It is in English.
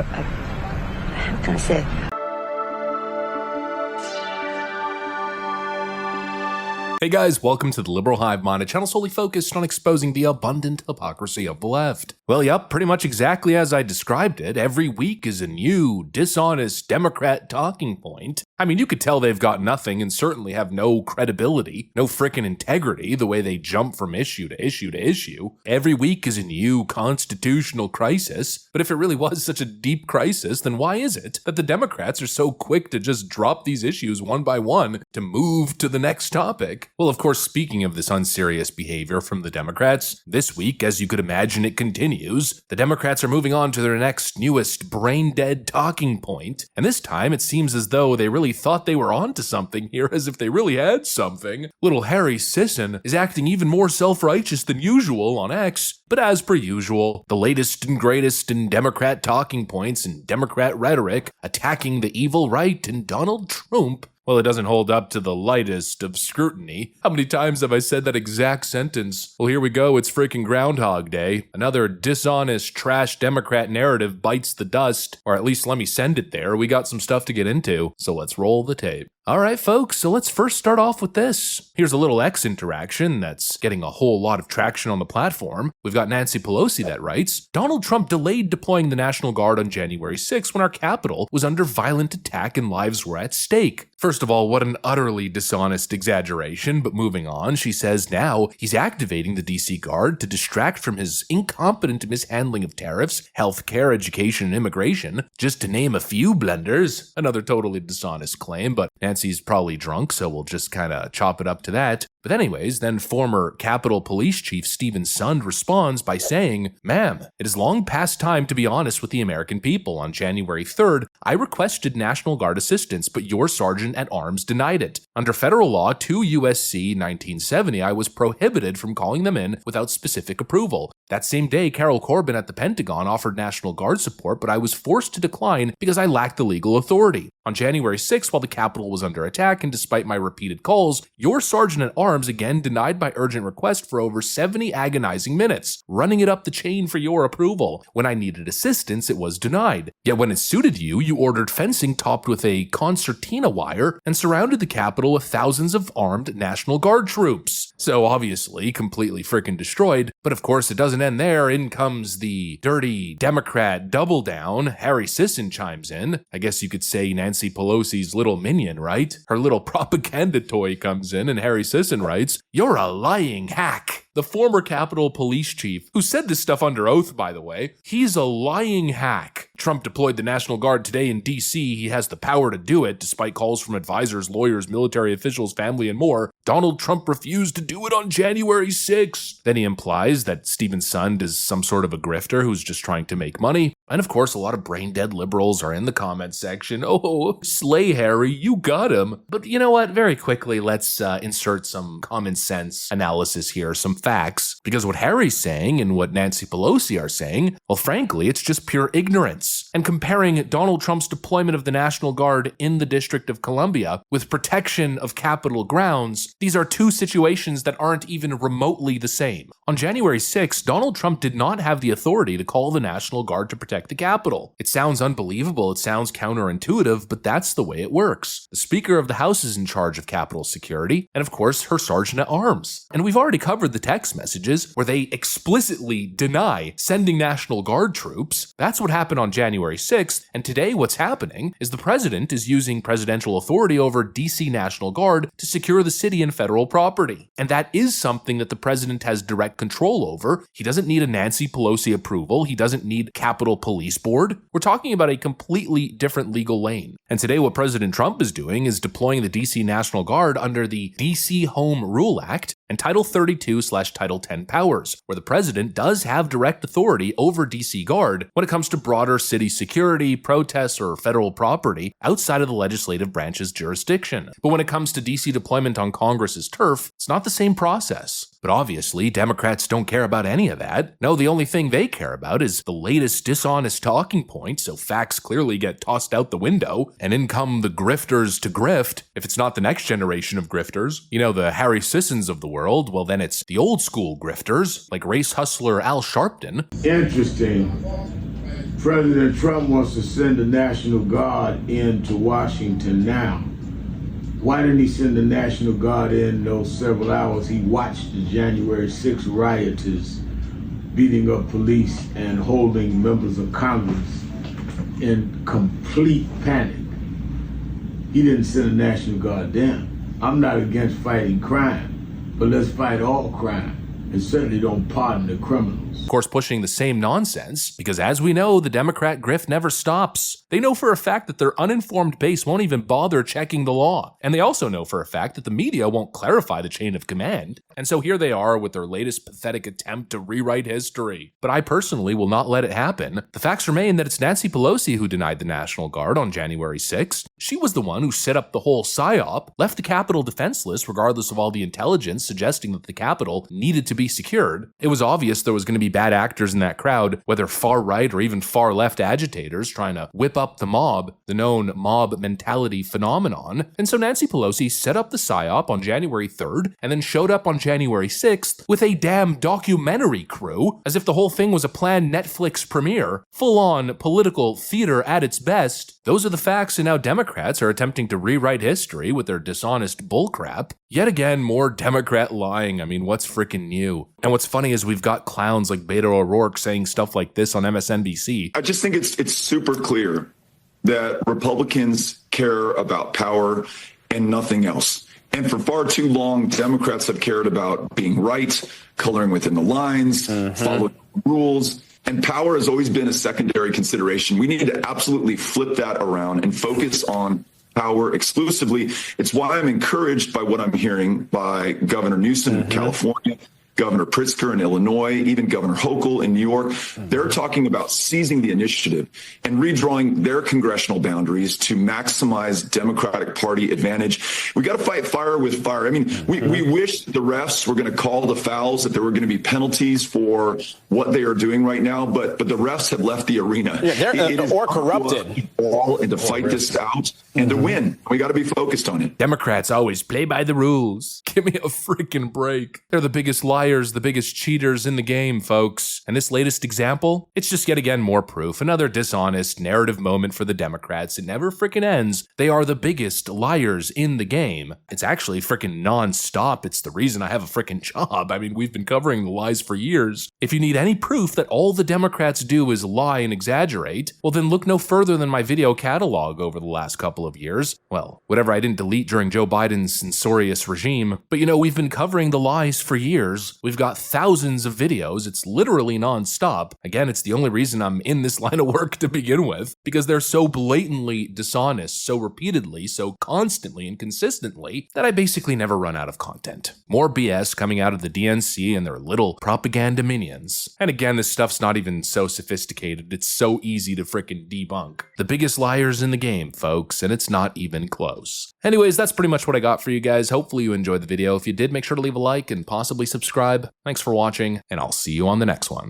how can I say? Hey guys, welcome to the Liberal Hive Mind, a channel solely focused on exposing the abundant hypocrisy of the left. Well, yep, pretty much exactly as I described it. Every week is a new, dishonest Democrat talking point. I mean, you could tell they've got nothing and certainly have no credibility, no frickin' integrity, the way they jump from issue to issue to issue. Every week is a new constitutional crisis. But if it really was such a deep crisis, then why is it that the Democrats are so quick to just drop these issues one by one to move to the next topic? Well, of course, speaking of this unserious behavior from the Democrats, this week, as you could imagine it continues, the Democrats are moving on to their next, newest, brain-dead talking point. And this time, it seems as though they really thought they were onto something here, as if they really had something. Little Harry Sisson is acting even more self-righteous than usual on X, but as per usual, the latest and greatest in Democrat talking points and Democrat rhetoric, attacking the evil right and Donald Trump. Well, it doesn't hold up to the lightest of scrutiny. How many times have I said that exact sentence? Well, here we go. It's freaking Groundhog Day. Another dishonest, trash Democrat narrative bites the dust, or at least let me send it there. We got some stuff to get into, so let's roll the tape. All right, folks, so let's first start off with this. Here's a little X interaction that's getting a whole lot of traction on the platform. We've got Nancy Pelosi that writes, Donald Trump delayed deploying the National Guard on January 6 when our capital was under violent attack and lives were at stake. First of all, what an utterly dishonest exaggeration, but moving on, she says now he's activating the DC Guard to distract from his incompetent mishandling of tariffs, healthcare, education, and immigration, just to name a few blunders. Another totally dishonest claim, but Nancy's probably drunk, so we'll just kind of chop it up to that. But anyways, then former Capitol Police Chief Stephen Sund responds by saying, Ma'am, it is long past time to be honest with the American people. On January 3rd, I requested National Guard assistance, but your Sergeant at Arms denied it. Under federal law 2 U.S.C. 1970, I was prohibited from calling them in without specific approval. That same day, Carol Corbin at the Pentagon offered National Guard support, but I was forced to decline because I lacked the legal authority. On January 6th, while the Capitol was under attack and despite my repeated calls, your Sergeant at Arms again denied my urgent request for over 70 agonizing minutes, running it up the chain for your approval. When I needed assistance, it was denied. Yet when it suited you, you ordered fencing topped with a concertina wire and surrounded the Capitol with thousands of armed National Guard troops. So obviously, completely frickin' destroyed. But of course, it doesn't end there. In comes the dirty Democrat double down. Harry Sisson chimes in. I guess you could say Nancy Pelosi's little minion, right? Her little propaganda toy comes in and Harry Sisson writes, You're a lying hack. The former Capitol Police Chief, who said this stuff under oath, by the way, he's a lying hack. Trump deployed the National Guard today in D.C. He has the power to do it, despite calls from advisors, lawyers, military officials, family, and more. Donald Trump refused to do it on January 6th. Then he implies that Stephen Sund is some sort of a grifter who's just trying to make money. And of course, a lot of brain-dead liberals are in the comments section. Oh, slay Harry, you got him. But you know what? Very quickly, let's insert some common sense analysis here, some facts. Because what Harry's saying and what Nancy Pelosi are saying, well, frankly, it's just pure ignorance. And comparing Donald Trump's deployment of the National Guard in the District of Columbia with protection of Capitol grounds, these are two situations that aren't even remotely the same. On January 6th, Donald Trump did not have the authority to call the National Guard to protect the Capitol. It sounds unbelievable, it sounds counterintuitive, but that's the way it works. The Speaker of the House is in charge of Capitol security, and of course, her Sergeant at Arms. And we've already covered the text messages where they explicitly deny sending National Guard troops. That's what happened on January 6th, and today what's happening is the president is using presidential authority over DC National Guard to secure the city and federal property. And that is something that the president has direct control over. He doesn't need a Nancy Pelosi approval. He doesn't need Capitol Police Board. We're talking about a completely different legal lane. And today what President Trump is doing is deploying the DC National Guard under the DC Home Rule Act and Title 32/Title 10 powers, where the president does have direct authority over DC Guard when it comes to broader city security, protests, or federal property outside of the legislative branch's jurisdiction. But when it comes to DC deployment on Congress's turf, it's not the same process. But obviously, Democrats don't care about any of that. No, the only thing they care about is the latest dishonest talking point, so facts clearly get tossed out the window, and in come the grifters to grift. If it's not the next generation of grifters, you know, the Harry Sissons of the world, well then it's the old school grifters, like race hustler Al Sharpton. Interesting. President Trump wants to send the National Guard into Washington now. Why didn't he send the National Guard in those several hours? He watched the January 6th rioters beating up police and holding members of Congress in complete panic. He didn't send the National Guard down. I'm not against fighting crime, but let's fight all crime. And certainly don't pardon the criminals. Of course, pushing the same nonsense, because as we know, the Democrat grift never stops. They know for a fact that their uninformed base won't even bother checking the law. And they also know for a fact that the media won't clarify the chain of command. And so here they are with their latest pathetic attempt to rewrite history. But I personally will not let it happen. The facts remain that it's Nancy Pelosi who denied the National Guard on January 6th. She was the one who set up the whole psyop, left the Capitol defenseless regardless of all the intelligence suggesting that the Capitol needed to be secured. It was obvious there was going to be bad actors in that crowd, whether far right or even far left agitators trying to whip up the mob, the known mob mentality phenomenon. And so Nancy Pelosi set up the psyop on January 3rd and then showed up on January 6th with a damn documentary crew, as if the whole thing was a planned Netflix premiere, full-on political theater at its best. Those are the facts, and now Democrats are attempting to rewrite history with their dishonest bullcrap. Yet again, more Democrat lying. I mean, what's freaking new? And what's funny is we've got clowns like Beto O'Rourke saying stuff like this on MSNBC. I just think it's super clear that Republicans care about power and nothing else. And for far too long, Democrats have cared about being right, coloring within the lines, following rules. And power has always been a secondary consideration. We need to absolutely flip that around and focus on power exclusively. It's why I'm encouraged by what I'm hearing by Governor Newsom in California, Governor Pritzker in Illinois, even Governor Hochul in New York. They're talking about seizing the initiative and redrawing their congressional boundaries to maximize Democratic Party advantage. We got to fight fire with fire. I mean, we wish the refs were going to call the fouls, that there were going to be penalties for what they are doing right now, but the refs have left the arena. Yeah, they're or corrupted. And to fight this out and to win. We got to be focused on it. Democrats always play by the rules. Give me a freaking break. They're the biggest liars, the biggest cheaters in the game, folks. And this latest example, it's just yet again more proof. Another dishonest narrative moment for the Democrats. It never freaking ends. They are the biggest liars in the game. It's actually freaking non-stop. It's the reason I have a freaking job. I mean, we've been covering the lies for years. If you need any proof that all the Democrats do is lie and exaggerate, well then look no further than my video catalog over the last couple of years. Well, whatever I didn't delete during Joe Biden's censorious regime. But you know, we've been covering the lies for years. We've got thousands of videos. It's literally non-stop. Again, it's the only reason I'm in this line of work to begin with, because they're so blatantly dishonest, so repeatedly, so constantly and consistently that I basically never run out of content. More BS coming out of the DNC and their little propaganda minions. And again, this stuff's not even so sophisticated. It's so easy to frickin' debunk. The biggest liars in the game, folks, and it's not even close. Anyways, that's pretty much what I got for you guys. Hopefully you enjoyed the video. If you did, make sure to leave a like and possibly subscribe. Thanks for watching, and I'll see you on the next one.